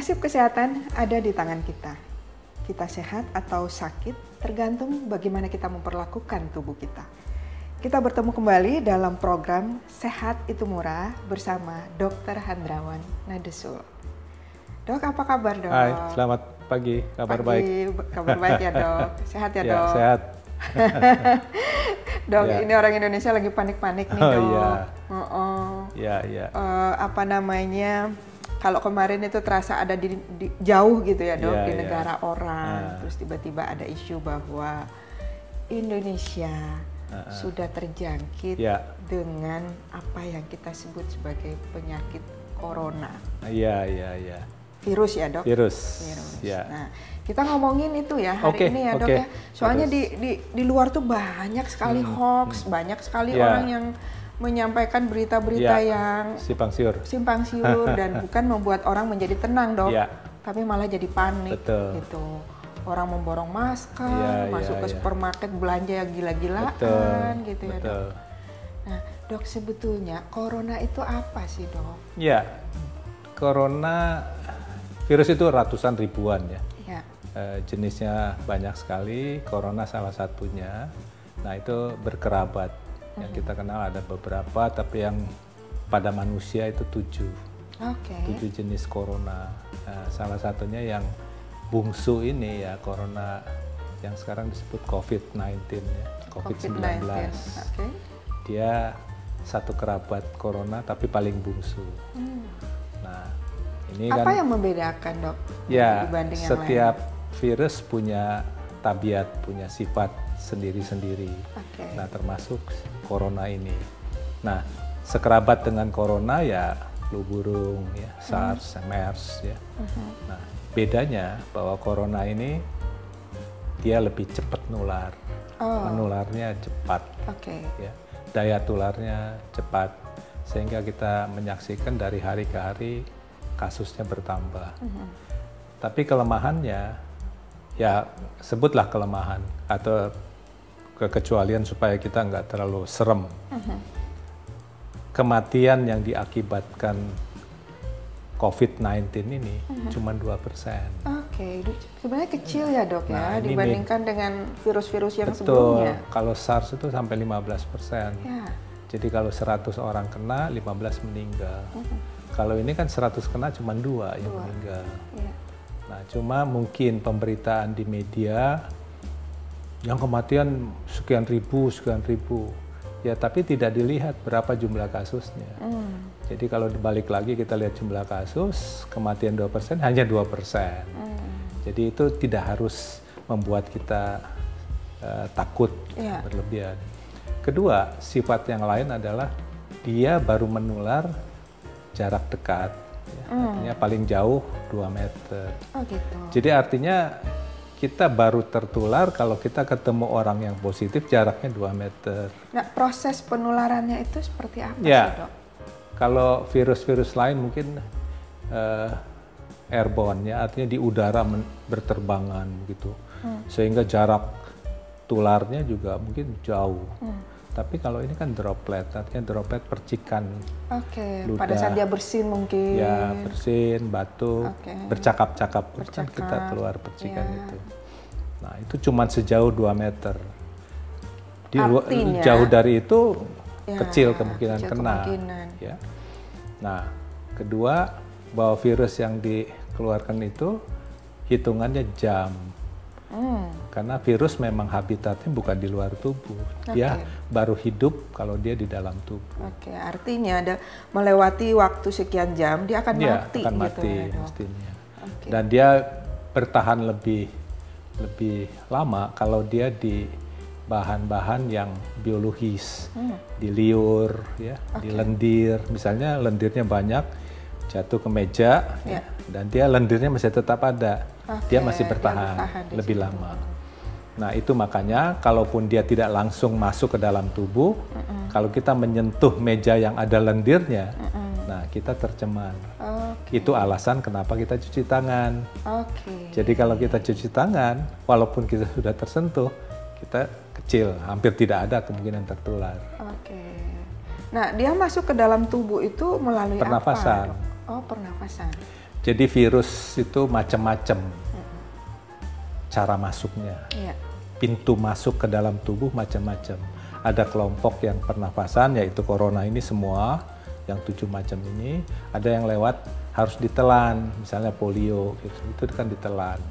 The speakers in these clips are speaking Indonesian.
Nasib kesehatan ada di tangan kita. Kita sehat atau sakit tergantung bagaimana kita memperlakukan tubuh kita. Kita bertemu kembali dalam program Sehat Itu Murah bersama Dr. Handrawan Nadesul. Dok, apa kabar dok? Hai, selamat pagi, kabar baik. Kabar baik ya dok, sehat ya dok? Sehat. Dok, ini orang Indonesia lagi panik-panik nih dok. Iya. Apa namanya, kalau kemarin itu terasa ada di jauh gitu ya dok, di negara orang. Terus tiba-tiba ada isu bahwa Indonesia sudah terjangkit dengan apa yang kita sebut sebagai penyakit corona. Iya. Virus ya dok? Virus. Ya. Nah, kita ngomongin itu ya hari ini ya dok ya. Soalnya di luar tuh banyak sekali hoax, banyak sekali orang yang menyampaikan berita-berita yang simpang siur dan bukan membuat orang menjadi tenang dok, tapi malah jadi panik. Betul. Gitu. Orang memborong masker, masuk ke supermarket belanja yang gila-gilaan gitu ya dok. Nah dok, sebetulnya corona itu apa sih dok? Ya, corona virus itu ratusan ribuan ya. Jenisnya banyak sekali, corona salah satunya. Nah itu berkerabat, yang kita kenal ada beberapa, tapi yang pada manusia itu 7 jenis corona. Salah satunya yang bungsu ini ya, corona yang sekarang disebut COVID-19 ya, COVID-19. Dia satu kerabat corona tapi paling bungsu. Nah, ini apa kan yang membedakan dok? Ya, dibanding yang setiap lain? virus punya tabiat, punya sifat sendiri-sendiri. Nah, termasuk corona ini. Nah, sekerabat dengan corona ya flu burung, ya SARS, MERS ya. Nah, bedanya bahwa corona ini dia lebih cepat nular, menularnya cepat, ya, daya tularnya cepat, sehingga kita menyaksikan dari hari ke hari kasusnya bertambah. Tapi kelemahannya, ya sebutlah kelemahan atau kekecualian supaya kita nggak terlalu serem. Kematian yang diakibatkan COVID-19 ini cuma 2%. Sebenarnya kecil ya dok ya, dibandingkan dengan virus-virus yang betul, sebelumnya. Kalau SARS itu sampai 15%. Jadi kalau 100 orang kena, 15 meninggal. Kalau ini kan 100 kena cuma 2 yang meninggal. Nah, cuma mungkin pemberitaan di media yang kematian sekian ribu. Ya, tapi tidak dilihat berapa jumlah kasusnya. Jadi kalau dibalik lagi kita lihat jumlah kasus, kematian 2% hanya 2%. Jadi itu tidak harus membuat kita takut berlebihan. Kedua, sifat yang lain adalah dia baru menular jarak dekat, ya, artinya paling jauh 2 meter. Jadi artinya kita baru tertular kalau kita ketemu orang yang positif jaraknya 2 meter. Nah, proses penularannya itu seperti apa sih dok? Kalau virus-virus lain mungkin airborne ya, artinya di udara berterbangan gitu, sehingga jarak tularnya juga mungkin jauh. Tapi kalau ini kan droplet, artinya droplet percikan. Ludah. Pada saat dia bersin mungkin. Ya, bersin, batuk, bercakap-cakap, kan kita keluar percikan itu. Nah, itu cuma sejauh 2 meter. Jauh dari itu kecil kemungkinan kena. Ya. Nah, kedua, bahwa virus yang dikeluarkan itu hitungannya jam. Karena virus memang habitatnya bukan di luar tubuh, dia baru hidup kalau dia di dalam tubuh. Artinya ada melewati waktu sekian jam dia akan mati. Akan gitu mati ya, mestinya. Dan dia bertahan lebih lama kalau dia di bahan-bahan yang biologis, di liur, ya, di lendir. Misalnya lendirnya banyak, jatuh ke meja, dan dia lendirnya masih tetap ada. Dia masih bertahan lebih lama. Nah, itu makanya kalaupun dia tidak langsung masuk ke dalam tubuh, kalau kita menyentuh meja yang ada lendirnya, nah kita tercemar. Itu alasan kenapa kita cuci tangan. Jadi kalau kita cuci tangan, walaupun kita sudah tersentuh, kita kecil, hampir tidak ada kemungkinan tertular. Nah, dia masuk ke dalam tubuh itu melalui pernafasan. apa? Pernafasan. Jadi virus itu macam-macam cara masuknya. Pintu masuk ke dalam tubuh macam-macam. Ada kelompok yang pernafasan, yaitu corona ini semua, yang 7 macam ini. Ada yang lewat harus ditelan, misalnya polio, gitu. Itu kan ditelan.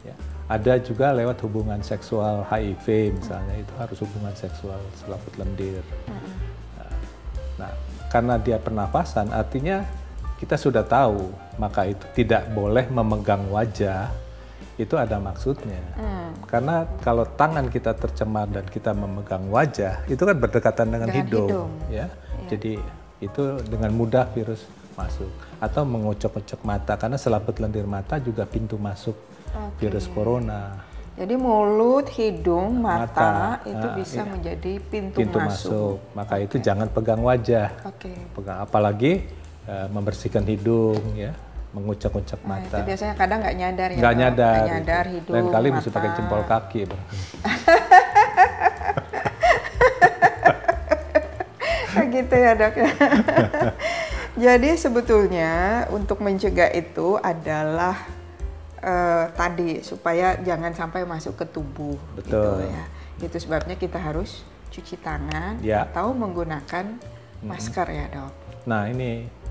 Ya. Ada juga lewat hubungan seksual HIV, misalnya itu harus hubungan seksual selaput lendir. Nah, karena dia pernafasan, artinya kita sudah tahu, maka itu tidak boleh memegang wajah. Itu ada maksudnya. Karena kalau tangan kita tercemar dan kita memegang wajah, itu kan berdekatan dengan hidung. Ya. Jadi itu dengan mudah virus masuk. Atau mengocok-ocok mata, karena selaput lendir mata juga pintu masuk virus corona. Jadi mulut, hidung, mata itu bisa menjadi pintu masuk. Maka itu jangan pegang wajah. Pegang, apalagi membersihkan hidung, ya. Mengucek-ucek mata. Itu biasanya kadang nggak nyadar ya. Nggak nyadar hidung, lain kali mata. mesti pakai jempol kaki. Gitu ya dok ya. Jadi sebetulnya untuk mencegah itu adalah tadi supaya jangan sampai masuk ke tubuh. Betul. Gitu ya. Itu sebabnya kita harus cuci tangan atau menggunakan masker ya dok. Nah ini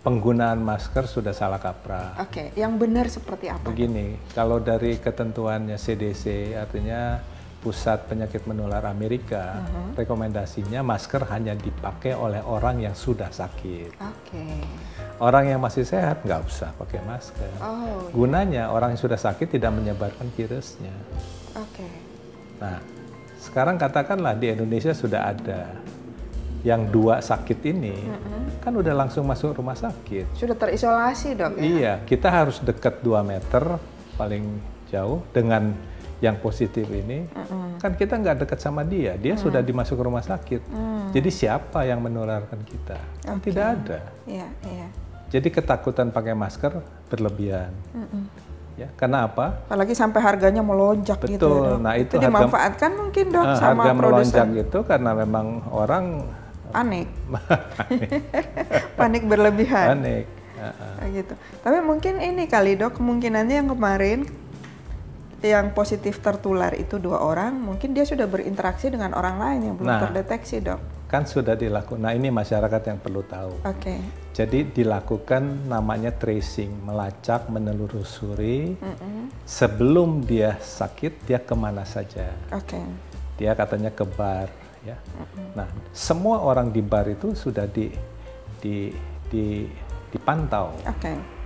penggunaan masker sudah salah kaprah. Yang benar seperti apa? Begini, kalau dari ketentuannya CDC, artinya Pusat Penyakit Menular Amerika, rekomendasinya masker hanya dipakai oleh orang yang sudah sakit. Orang yang masih sehat nggak usah pakai masker. Gunanya orang yang sudah sakit tidak menyebarkan virusnya. Nah, sekarang katakanlah di Indonesia sudah ada yang 2 sakit ini, kan udah langsung masuk rumah sakit. Sudah terisolasi dok ya? Iya, kita harus dekat 2 meter paling jauh dengan yang positif ini. Kan kita nggak dekat sama dia, dia sudah dimasuk rumah sakit. Jadi siapa yang menularkan kita? Kan tidak ada. Jadi ketakutan pakai masker berlebihan. Ya, karena apa? Apalagi sampai harganya melonjak. Betul. Gitu ya dok. Nah itu dimanfaatkan mungkin dok sama harga melonjak produsen. itu karena memang orang panik berlebihan. Panik. Gitu. Tapi mungkin ini kali dok, kemungkinannya yang kemarin yang positif tertular itu 2 orang, mungkin dia sudah berinteraksi dengan orang lain yang belum terdeteksi dok. Kan sudah dilakukan. Nah ini masyarakat yang perlu tahu. Jadi dilakukan namanya tracing, melacak, menelusuri sebelum dia sakit dia kemana saja. Dia katanya ke bar. Ya. Nah, semua orang di bar itu sudah dipantau.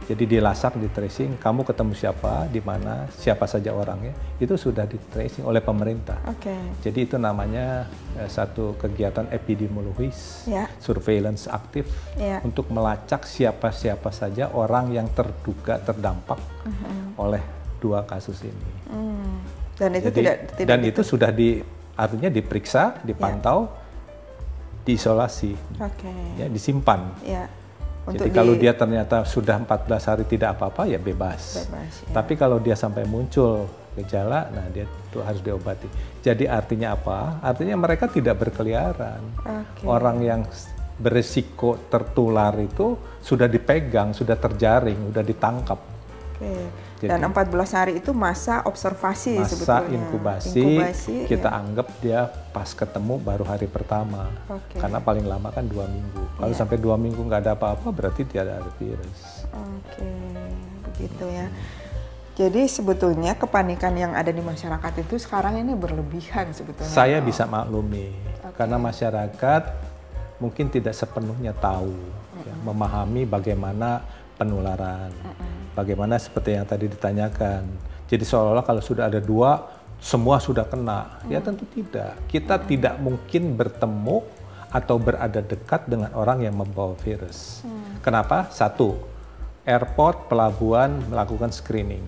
Jadi dilasak, di tracing, kamu ketemu siapa, di mana, siapa saja orangnya, itu sudah di tracing oleh pemerintah. Jadi itu namanya satu kegiatan epidemiologis, surveillance aktif untuk melacak siapa-siapa saja orang yang terduga terdampak oleh 2 kasus ini. Dan itu jadi, itu sudah artinya diperiksa, dipantau, diisolasi, ya, disimpan. Jadi kalau dia ternyata sudah 14 hari tidak apa-apa ya bebas. Tapi kalau dia sampai muncul gejala, nah dia itu harus diobati. Jadi artinya apa? Artinya mereka tidak berkeliaran. Orang yang berisiko tertular itu sudah dipegang, sudah terjaring, sudah ditangkap. Dan 14 hari itu masa observasi sebetulnya. Masa inkubasi kita anggap dia pas ketemu baru hari pertama. Karena paling lama kan 2 minggu. Kalau sampai 2 minggu nggak ada apa-apa berarti tidak ada virus. Begitu ya. Jadi sebetulnya kepanikan yang ada di masyarakat itu sekarang ini berlebihan sebetulnya. Saya bisa maklumi. Karena masyarakat mungkin tidak sepenuhnya tahu, ya, memahami bagaimana penularan. Bagaimana seperti yang tadi ditanyakan. Jadi seolah-olah kalau sudah ada 2, semua sudah kena. Ya tentu tidak. Kita tidak mungkin bertemu atau berada dekat dengan orang yang membawa virus. Kenapa? 1, airport, pelabuhan melakukan screening.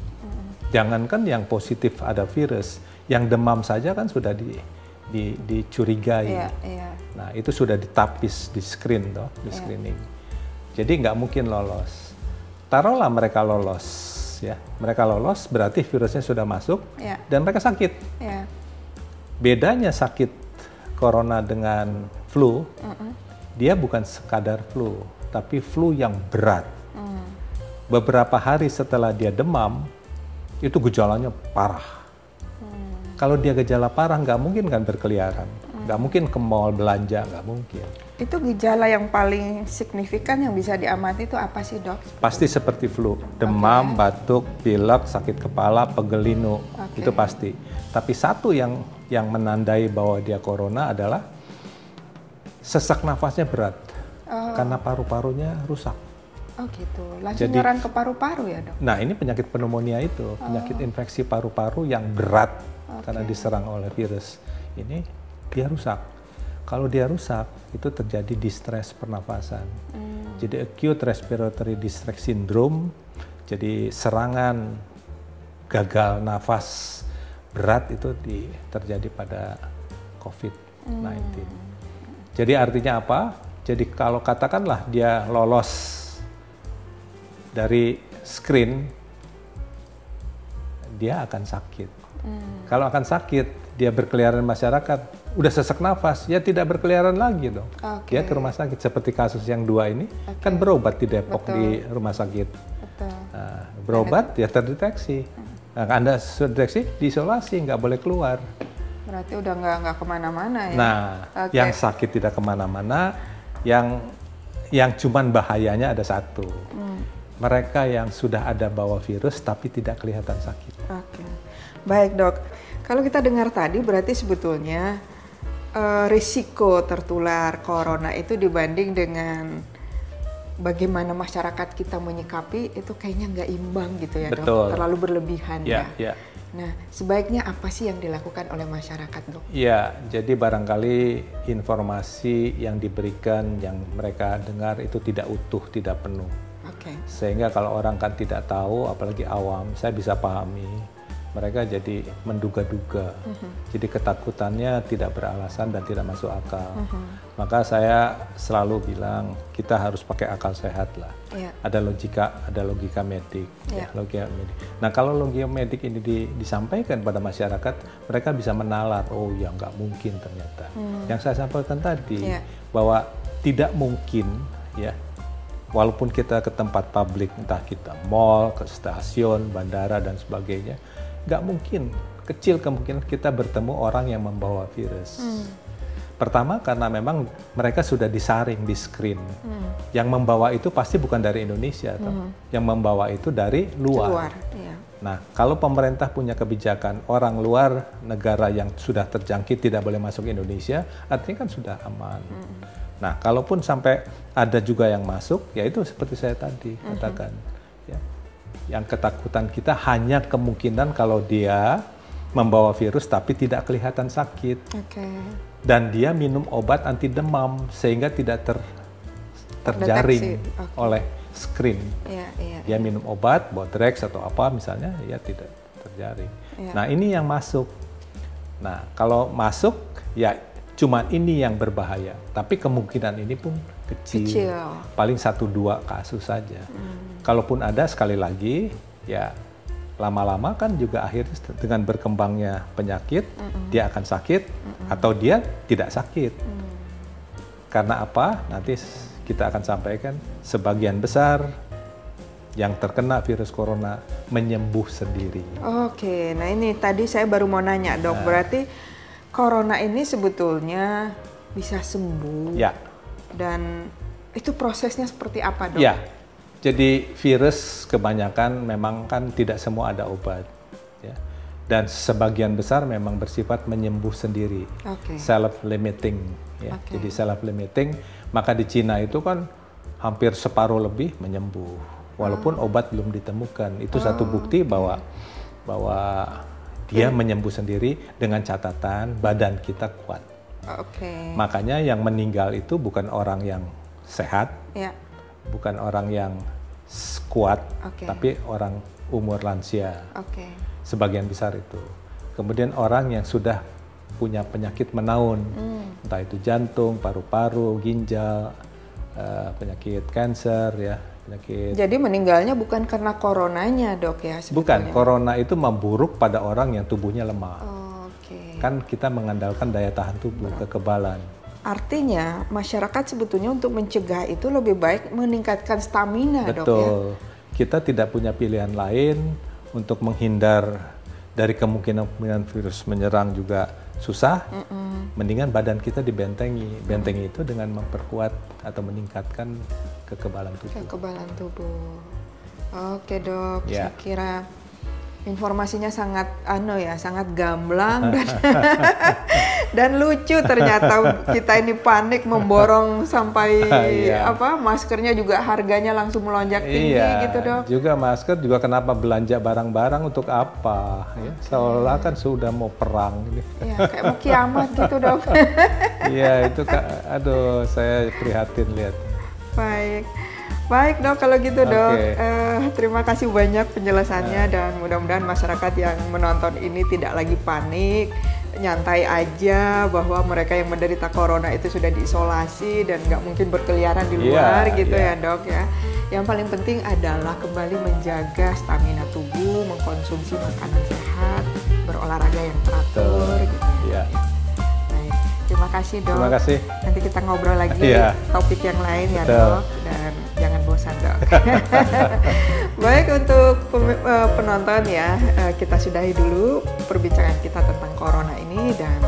Jangankan yang positif ada virus, yang demam saja kan sudah dicurigai. Nah itu sudah ditapis, di screen toh, di screening. Jadi nggak mungkin lolos. Taruhlah mereka lolos, ya. Mereka lolos berarti virusnya sudah masuk dan mereka sakit. Bedanya sakit corona dengan flu, dia bukan sekadar flu, tapi flu yang berat. beberapa hari setelah dia demam, itu gejalanya parah. Kalau dia gejala parah, nggak mungkin kan berkeliaran. Nggak mungkin ke mall belanja, nggak mungkin. Itu gejala yang paling signifikan yang bisa diamati itu apa sih, Dok? Pasti seperti flu, demam, batuk, pilek, sakit kepala, pegel linu, itu pasti. Tapi satu yang menandai bahwa dia corona adalah sesak nafasnya berat, karena paru-parunya rusak. Oh gitu, langsung nyerang ke paru-paru ya, Dok? Nah, ini penyakit pneumonia itu, penyakit infeksi paru-paru yang berat karena diserang oleh virus. Ini dia rusak. Kalau dia rusak, itu terjadi distress pernafasan. Jadi acute respiratory distress syndrome, jadi serangan gagal nafas berat itu terjadi pada COVID-19. Jadi artinya apa? Jadi kalau katakanlah dia lolos dari screen, dia akan sakit. Kalau akan sakit, dia berkeliaran masyarakat, udah sesak nafas, ya tidak berkeliaran lagi dong. Dia ke rumah sakit, seperti kasus yang 2 ini, kan berobat di Depok di rumah sakit. Nah, berobat, ya terdeteksi. Nah, Anda sudah deteksi, diisolasi, nggak boleh keluar. Berarti udah nggak kemana-mana ya? Nah, yang sakit tidak kemana-mana, yang cuman bahayanya ada satu. Mereka yang sudah ada bawa virus tapi tidak kelihatan sakit. Baik, Dok. Kalau kita dengar tadi berarti sebetulnya risiko tertular corona itu dibanding dengan bagaimana masyarakat kita menyikapi itu kayaknya nggak imbang gitu ya, Dok? Terlalu berlebihan ya. Nah, sebaiknya apa sih yang dilakukan oleh masyarakat, Dok? Ya, jadi barangkali informasi yang diberikan, yang mereka dengar itu tidak utuh, tidak penuh. Sehingga kalau orang kan tidak tahu, apalagi awam, saya bisa pahami. Mereka jadi menduga-duga. Jadi ketakutannya tidak beralasan dan tidak masuk akal. Maka saya selalu bilang, kita harus pakai akal sehat lah. Ada logika medik. Logika medik. Nah, kalau logika medik ini disampaikan pada masyarakat, mereka bisa menalar, oh ya nggak mungkin ternyata. Yang saya sampaikan tadi, bahwa tidak mungkin ya, walaupun kita ke tempat publik, entah kita mall, ke stasiun, bandara, dan sebagainya, nggak mungkin, kecil kemungkinan kita bertemu orang yang membawa virus. Pertama, karena memang mereka sudah disaring, di screen. Yang membawa itu pasti bukan dari Indonesia, yang membawa itu dari luar. Nah, kalau pemerintah punya kebijakan orang luar negara yang sudah terjangkit tidak boleh masuk Indonesia, artinya kan sudah aman. Nah, kalaupun sampai ada juga yang masuk, ya itu seperti saya tadi katakan. Ya. Yang ketakutan kita hanya kemungkinan kalau dia membawa virus tapi tidak kelihatan sakit. Dan dia minum obat anti demam sehingga tidak terjaring oleh screen. Dia minum obat, Botox atau apa misalnya, ya tidak terjaring. Nah, ini yang masuk. Nah, kalau masuk, ya cuma ini yang berbahaya, tapi kemungkinan ini pun kecil. Paling 1-2 kasus saja. Kalaupun ada, sekali lagi, ya lama-lama kan juga akhirnya dengan berkembangnya penyakit, dia akan sakit atau dia tidak sakit. Karena apa? Nanti kita akan sampaikan, sebagian besar yang terkena virus corona menyembuh sendiri. Nah ini tadi saya baru mau nanya, Dok, berarti corona ini sebetulnya bisa sembuh, dan itu prosesnya seperti apa, Dok? Ya, jadi virus kebanyakan memang kan tidak semua ada obat, ya. Dan sebagian besar memang bersifat menyembuh sendiri, self-limiting. Ya. Jadi self-limiting, maka di Cina itu kan hampir separuh lebih menyembuh, walaupun obat belum ditemukan. Itu satu bukti bahwa dia menyembuh sendiri dengan catatan badan kita kuat. Makanya yang meninggal itu bukan orang yang sehat, bukan orang yang kuat, tapi orang umur lansia. Sebagian besar itu. Kemudian orang yang sudah punya penyakit menaun, entah itu jantung, paru-paru, ginjal, penyakit kanker, ya. Jadi meninggalnya bukan karena coronanya, Dok, ya? Sebetulnya. Bukan, corona itu memburuk pada orang yang tubuhnya lemah. Kan kita mengandalkan daya tahan tubuh, kekebalan. Artinya masyarakat sebetulnya untuk mencegah itu lebih baik meningkatkan stamina, Dok, ya? kita tidak punya pilihan lain untuk menghindar dari kemungkinan virus menyerang juga susah, mendingan badan kita dibentengi. Bentengi itu dengan memperkuat atau meningkatkan kekebalan tubuh. Kekebalan tubuh. Oke dok, saya kira informasinya sangat sangat gamblang dan lucu. Ternyata kita ini panik memborong sampai maskernya juga harganya langsung melonjak tinggi gitu dok. Juga masker juga kenapa belanja barang-barang untuk apa? Ya, seolah kan sudah mau perang ini. Iya, kayak mau kiamat gitu dok. Iya itu aduh saya prihatin lihat. Baik dok, kalau gitu dok, terima kasih banyak penjelasannya dan mudah-mudahan masyarakat yang menonton ini tidak lagi panik, nyantai aja bahwa mereka yang menderita corona itu sudah diisolasi dan nggak mungkin berkeliaran di luar ya dok ya. Yang paling penting adalah kembali menjaga stamina tubuh, mengkonsumsi makanan sehat, berolahraga yang teratur gitu ya. Baik, terima kasih dok. Terima kasih. Nanti kita ngobrol lagi topik yang lain ya dok, dan jangan bosan dok. Baik, untuk penonton ya, kita sudahi dulu perbincangan kita tentang corona ini dan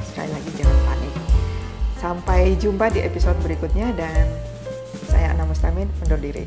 sekali lagi jangan panik. Sampai jumpa di episode berikutnya dan saya Ana Mustamin undur diri.